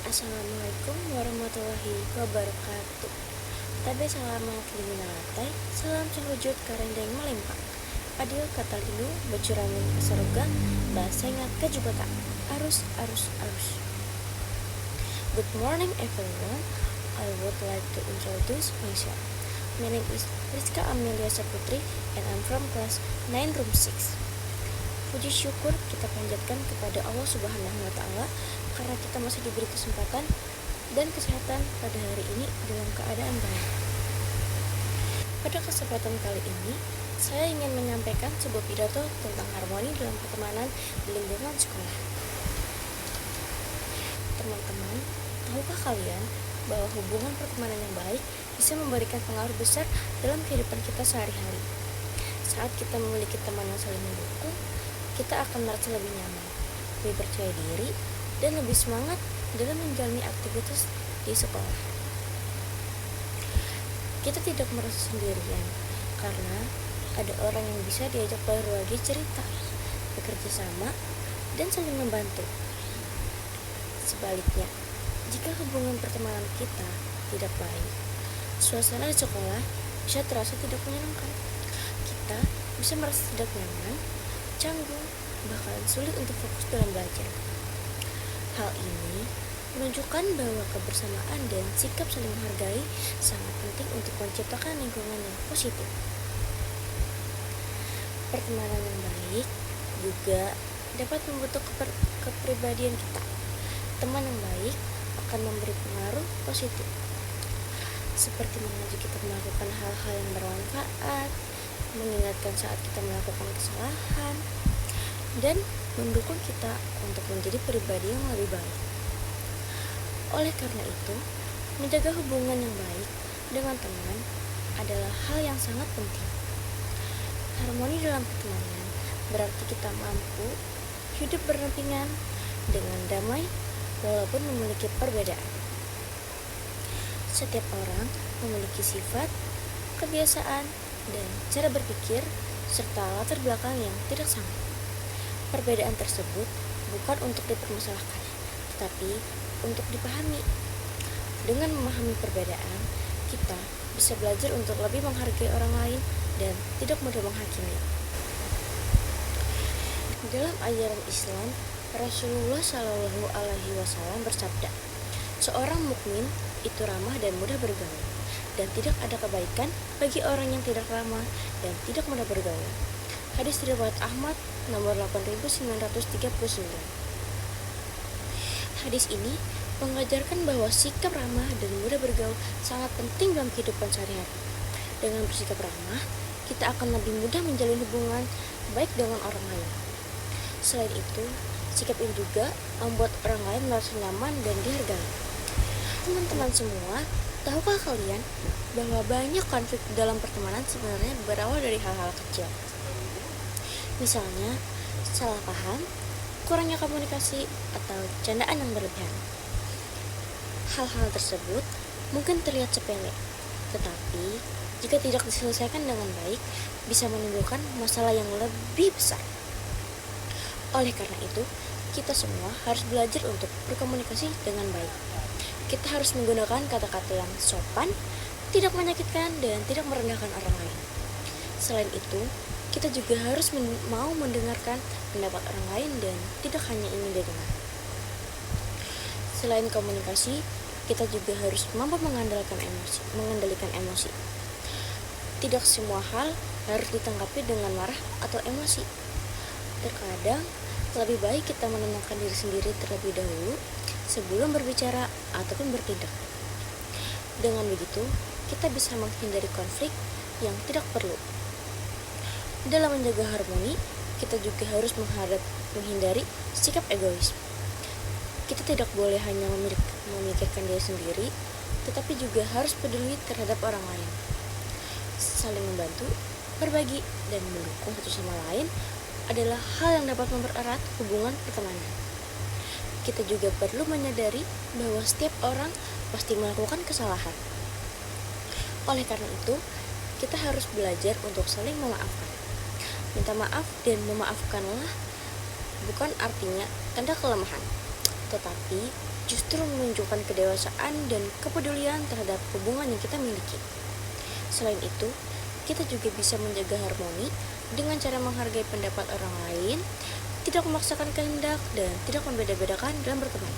Assalamualaikum warahmatullahi wabarakatuh. Tabe salamat liminalatay, salam sahujud karendeng melempang. Adil kata linu, bacuramin kasaroga, bahasa ingat kajubata. Arus, arus, arus. Good morning everyone. I would like to introduce myself. My name is Rizka Amelia Saputri and I'm from class 9 room 6. Puji syukur kita panjatkan kepada Allah Subhanahu wa Ta'ala karena kita masih diberi kesempatan dan kesehatan pada hari ini dalam keadaan baik. Pada kesempatan kali ini, saya ingin menyampaikan sebuah pidato tentang harmoni dalam pertemanan di lingkungan sekolah. Teman-teman, tahukah kalian bahwa hubungan pertemanan yang baik bisa memberikan pengaruh besar dalam kehidupan kita sehari-hari? Saat kita memiliki teman yang saling mendukung, kita akan merasa lebih nyaman, lebih percaya diri, dan lebih semangat dalam menjalani aktivitas di sekolah. Kita tidak merasa sendirian, karena ada orang yang bisa diajak berbagi cerita, bekerja sama, dan saling membantu. Sebaliknya, jika hubungan pertemanan kita tidak baik, suasana di sekolah bisa terasa tidak menyenangkan. Kita bisa merasa tidak nyaman, canggung, bahkan sulit untuk fokus dalam belajar. Hal ini menunjukkan bahwa kebersamaan dan sikap saling menghargai sangat penting untuk menciptakan lingkungan yang positif. Pertemanan yang baik juga dapat membentuk kepribadian kita. Teman yang baik akan memberi pengaruh positif, seperti mengajak kita melakukan hal-hal yang bermanfaat, mengingatkan saat kita melakukan kesalahan, dan mendukung kita untuk menjadi pribadi yang lebih baik. Oleh karena itu, menjaga hubungan yang baik dengan teman adalah hal yang sangat penting. Harmoni dalam pertemanan berarti kita mampu hidup berdampingan dengan damai walaupun memiliki perbedaan. Setiap orang memiliki sifat, kebiasaan, dan cara berpikir serta latar belakang yang tidak sama. Perbedaan tersebut bukan untuk dipermasalahkan, tetapi untuk dipahami. Dengan memahami perbedaan, kita bisa belajar untuk lebih menghargai orang lain dan tidak mudah menghakimi. Dalam ajaran Islam, Rasulullah Shallallahu Alaihi Wasallam bersabda, seorang mukmin itu ramah dan mudah bergaul, dan tidak ada kebaikan bagi orang yang tidak ramah dan tidak mudah bergaul. Hadis riwayat Ahmad nomor 8939. Hadis ini mengajarkan bahwa sikap ramah dan mudah bergaul sangat penting dalam kehidupan sehari-hari. Dengan bersikap ramah, kita akan lebih mudah menjalin hubungan baik dengan orang lain. Selain itu, sikap ini juga membuat orang lain merasa nyaman dan dihargai. Teman-teman semua, tahukah kalian bahwa banyak konflik dalam pertemanan sebenarnya berawal dari hal-hal kecil? Misalnya, salah paham, kurangnya komunikasi, atau candaan yang berlebihan. Hal-hal tersebut mungkin terlihat sepele, tetapi jika tidak diselesaikan dengan baik, bisa menimbulkan masalah yang lebih besar. Oleh karena itu, kita semua harus belajar untuk berkomunikasi dengan baik. Kita harus menggunakan kata-kata yang sopan, tidak menyakitkan, dan tidak merendahkan orang lain. Selain itu, kita juga harus mau mendengarkan pendapat orang lain dan tidak hanya ingin didengar. Selain komunikasi, kita juga harus mampu mengendalikan emosi. Tidak semua hal harus ditanggapi dengan marah atau emosi. Terkadang, lebih baik kita menenangkan diri sendiri terlebih dahulu sebelum berbicara ataupun bertindak. Dengan begitu, kita bisa menghindari konflik yang tidak perlu. Dalam menjaga harmoni, kita juga harus menghindari sikap egois. Kita tidak boleh hanya memikirkan diri sendiri, tetapi juga harus peduli terhadap orang lain. Saling membantu, berbagi, dan mendukung satu sama lain adalah hal yang dapat mempererat hubungan pertemanan. Kita juga perlu menyadari bahwa setiap orang pasti melakukan kesalahan. Oleh karena itu, kita harus belajar untuk saling memaafkan. Minta maaf dan memaafkanlah bukan artinya tanda kelemahan, tetapi justru menunjukkan kedewasaan dan kepedulian terhadap hubungan yang kita miliki. Selain itu, kita juga bisa menjaga harmoni dengan cara menghargai pendapat orang lain, tidak memaksakan kehendak, dan tidak membeda-bedakan dalam berteman.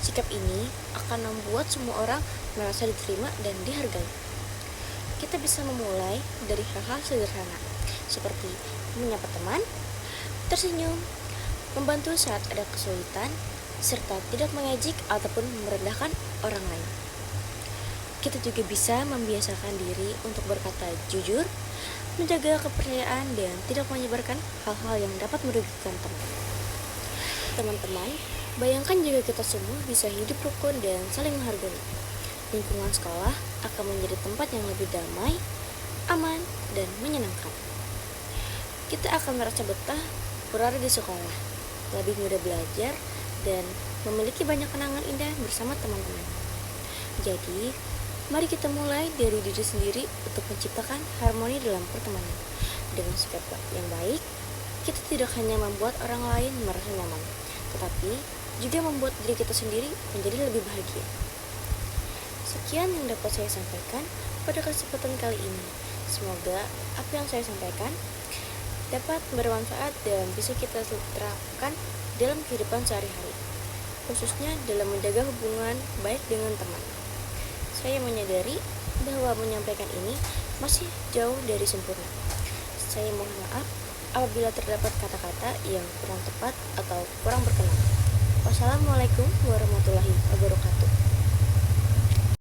Sikap ini akan membuat semua orang merasa diterima dan dihargai. Kita bisa memulai dari hal-hal sederhana, seperti menyapa teman, tersenyum, membantu saat ada kesulitan, serta tidak mengejek ataupun merendahkan orang lain. Kita juga bisa membiasakan diri untuk berkata jujur, menjaga kepercayaan, dan tidak menyebarkan hal-hal yang dapat merugikan teman. Teman-teman, bayangkan jika kita semua bisa hidup rukun dan saling menghargai. Lingkungan sekolah akan menjadi tempat yang lebih damai, aman, dan menyenangkan. Kita akan merasa betah berada di sekolah, lebih mudah belajar, dan memiliki banyak kenangan indah bersama teman-teman. Jadi, mari kita mulai dari diri sendiri untuk menciptakan harmoni dalam pertemanan. Dengan sikap yang baik, kita tidak hanya membuat orang lain merasa nyaman, tetapi juga membuat diri kita sendiri menjadi lebih bahagia. Sekian yang dapat saya sampaikan pada kesempatan kali ini. Semoga apa yang saya sampaikan dapat bermanfaat dan bisa kita terapkan dalam kehidupan sehari-hari, khususnya dalam menjaga hubungan baik dengan teman. Saya menyadari bahwa menyampaikan ini masih jauh dari sempurna. Saya mohon maaf apabila terdapat kata-kata yang kurang tepat atau kurang berkenan. Wassalamualaikum warahmatullahi wabarakatuh.